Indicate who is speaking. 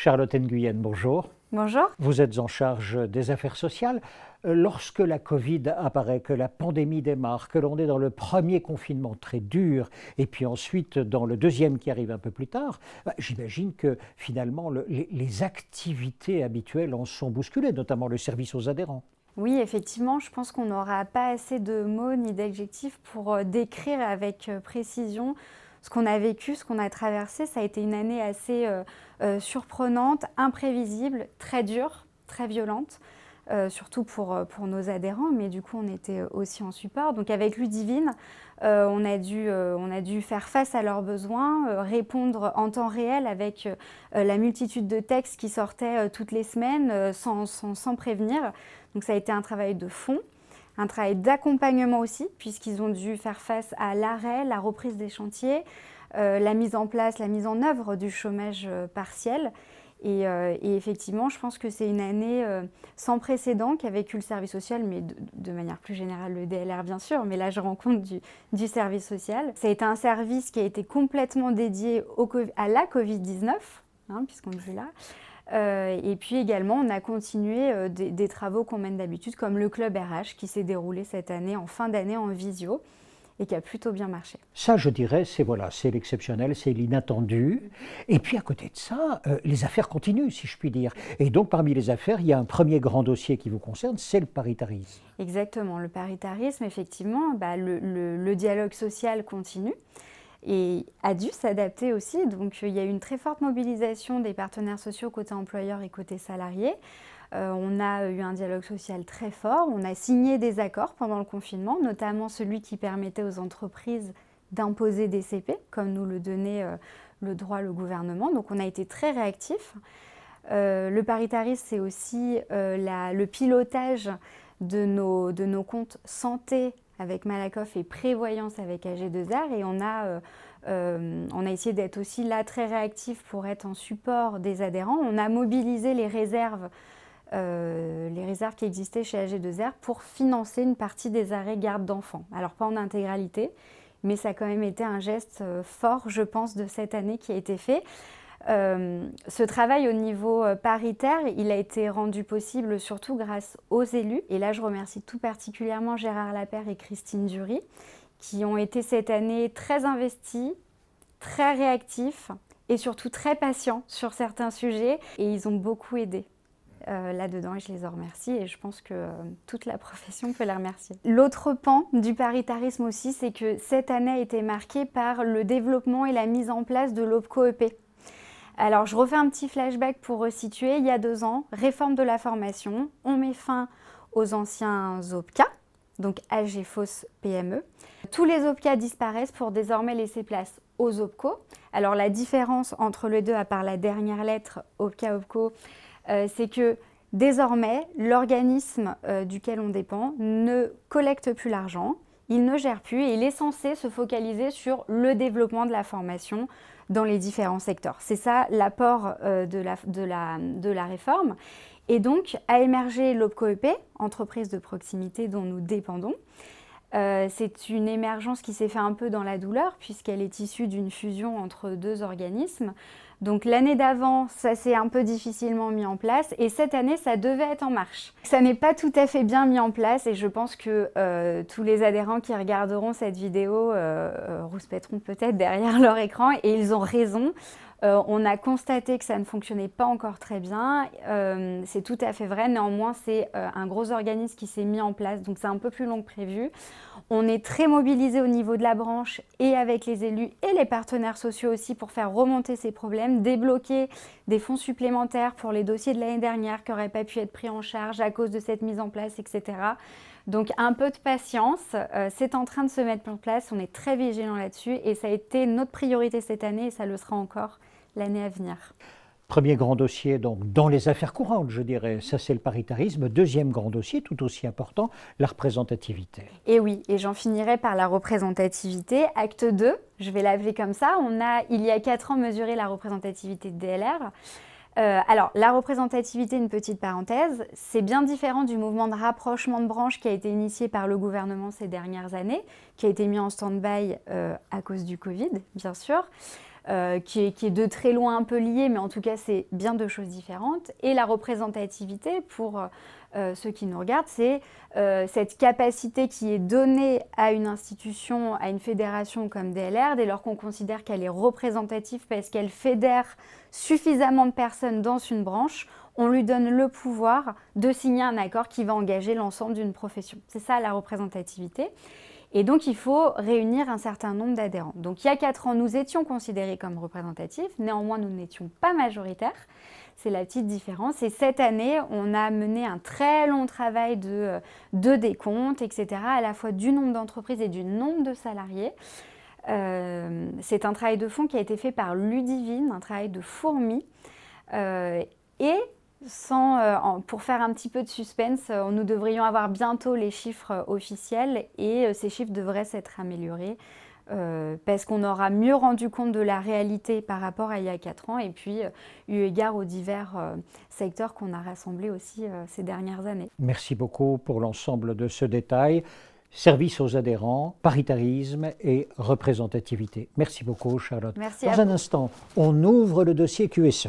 Speaker 1: Charlotte Nguyen, bonjour.
Speaker 2: Bonjour.
Speaker 1: Vous êtes en charge des affaires sociales. Lorsque la Covid apparaît, que la pandémie démarre, que l'on est dans le premier confinement très dur, et puis ensuite dans le deuxième qui arrive un peu plus tard, j'imagine que finalement les activités habituelles en sont bousculées, notamment le service aux adhérents.
Speaker 2: Oui, effectivement, je pense qu'on n'aura pas assez de mots ni d'adjectifs pour décrire avec précision ce qu'on a vécu, ce qu'on a traversé. Ça a été une année assez surprenante, imprévisible, très dure, très violente, surtout pour nos adhérents, mais du coup on était aussi en support. Donc avec Ludivine, on a dû faire face à leurs besoins, répondre en temps réel avec la multitude de textes qui sortaient toutes les semaines sans prévenir. Donc ça a été un travail de fond. Un travail d'accompagnement aussi, puisqu'ils ont dû faire face à l'arrêt, la reprise des chantiers, la mise en place, la mise en œuvre du chômage partiel. Et effectivement, je pense que c'est une année sans précédent qu'a vécu le service social, mais de manière plus générale le DLR bien sûr, mais là je rends compte du service social. Ça a été un service qui a été complètement dédié à la Covid-19, hein, puisqu'on dit là. Et puis également, on a continué des travaux qu'on mène d'habitude, comme le club RH qui s'est déroulé cette année, en fin d'année, en visio, et qui a plutôt bien marché.
Speaker 1: Ça, je dirais, c'est l'exceptionnel, c'est l'inattendu. Et puis à côté de ça, les affaires continuent, si je puis dire. Et donc parmi les affaires, il y a un premier grand dossier qui vous concerne, c'est le paritarisme.
Speaker 2: Exactement, le paritarisme, effectivement, le dialogue social continue. Et a dû s'adapter aussi. Donc il y a eu une très forte mobilisation des partenaires sociaux côté employeurs et côté salariés. On a eu un dialogue social très fort. On a signé des accords pendant le confinement, notamment celui qui permettait aux entreprises d'imposer des CP, comme nous le donnait le droit le gouvernement. Donc on a été très réactifs. Le paritarisme, c'est aussi le pilotage de nos comptes santé avec Malakoff et prévoyance avec AG2R, et on a essayé d'être aussi là très réactif pour être en support des adhérents. On a mobilisé les réserves qui existaient chez AG2R pour financer une partie des arrêts garde d'enfants. Alors pas en intégralité, mais ça a quand même été un geste fort, je pense, de cette année qui a été fait. Ce travail au niveau paritaire, il a été rendu possible surtout grâce aux élus. Et là, je remercie tout particulièrement Gérard Lapère et Christine Dury, qui ont été cette année très investis, très réactifs et surtout très patients sur certains sujets. Et ils ont beaucoup aidé là-dedans et je les en remercie. Et je pense que toute la profession peut les remercier. L'autre pan du paritarisme aussi, c'est que cette année a été marquée par le développement et la mise en place de l'OPCO-EP. Alors, je refais un petit flashback pour resituer. Il y a 2 ans, réforme de la formation, on met fin aux anciens OPCA, donc AG FOS PME. Tous les OPCA disparaissent pour désormais laisser place aux OPCO. Alors, la différence entre les deux, à part la dernière lettre OPCA-OPCO, c'est que désormais, l'organisme duquel on dépend ne collecte plus l'argent, il ne gère plus et il est censé se focaliser sur le développement de la formation dans les différents secteurs. C'est ça l'apport de la réforme. Et donc, a émergé l'OPCO-EP, entreprise de proximité dont nous dépendons. C'est une émergence qui s'est faite un peu dans la douleur, puisqu'elle est issue d'une fusion entre 2 organismes. Donc l'année d'avant, ça s'est un peu difficilement mis en place, et cette année, ça devait être en marche. Ça n'est pas tout à fait bien mis en place, et je pense que tous les adhérents qui regarderont cette vidéo rouspèteront peut-être derrière leur écran, et ils ont raison. On a constaté que ça ne fonctionnait pas encore très bien, c'est tout à fait vrai, néanmoins c'est un gros organisme qui s'est mis en place, donc c'est un peu plus long que prévu. On est très mobilisé au niveau de la branche et avec les élus et les partenaires sociaux aussi pour faire remonter ces problèmes, débloquer des fonds supplémentaires pour les dossiers de l'année dernière qui n'auraient pas pu être pris en charge à cause de cette mise en place, etc. Donc un peu de patience, c'est en train de se mettre en place, on est très vigilants là-dessus et ça a été notre priorité cette année et ça le sera encore l'année à venir.
Speaker 1: Premier grand dossier, donc, dans les affaires courantes, je dirais, ça c'est le paritarisme. Deuxième grand dossier, tout aussi important, la représentativité.
Speaker 2: Et oui, et j'en finirai par la représentativité. Acte 2, je vais l'appeler comme ça, on a, il y a 4 ans, mesuré la représentativité de DLR. Alors, la représentativité, une petite parenthèse, c'est bien différent du mouvement de rapprochement de branches qui a été initié par le gouvernement ces dernières années, qui a été mis en stand-by à cause du Covid, bien sûr. qui est de très loin un peu liée, mais en tout cas, c'est bien deux choses différentes. Et la représentativité, pour ceux qui nous regardent, c'est cette capacité qui est donnée à une institution, à une fédération comme DLR, dès lors qu'on considère qu'elle est représentative parce qu'elle fédère suffisamment de personnes dans une branche, on lui donne le pouvoir de signer un accord qui va engager l'ensemble d'une profession. C'est ça la représentativité. Et donc, il faut réunir un certain nombre d'adhérents. Donc, il y a 4 ans, nous étions considérés comme représentatifs. Néanmoins, nous n'étions pas majoritaires. C'est la petite différence. Et cette année, on a mené un très long travail de décompte, etc., à la fois du nombre d'entreprises et du nombre de salariés. C'est un travail de fond qui a été fait par Ludivine, un travail de fourmi. Pour faire un petit peu de suspense, nous devrions avoir bientôt les chiffres officiels et ces chiffres devraient s'être améliorés parce qu'on aura mieux rendu compte de la réalité par rapport à il y a 4 ans et puis eu égard aux divers secteurs qu'on a rassemblés aussi ces dernières années.
Speaker 1: Merci beaucoup pour l'ensemble de ce détail. Service aux adhérents, paritarisme et représentativité. Merci beaucoup, Charlotte.
Speaker 2: Merci
Speaker 1: Dans un instant, on ouvre le dossier QSE.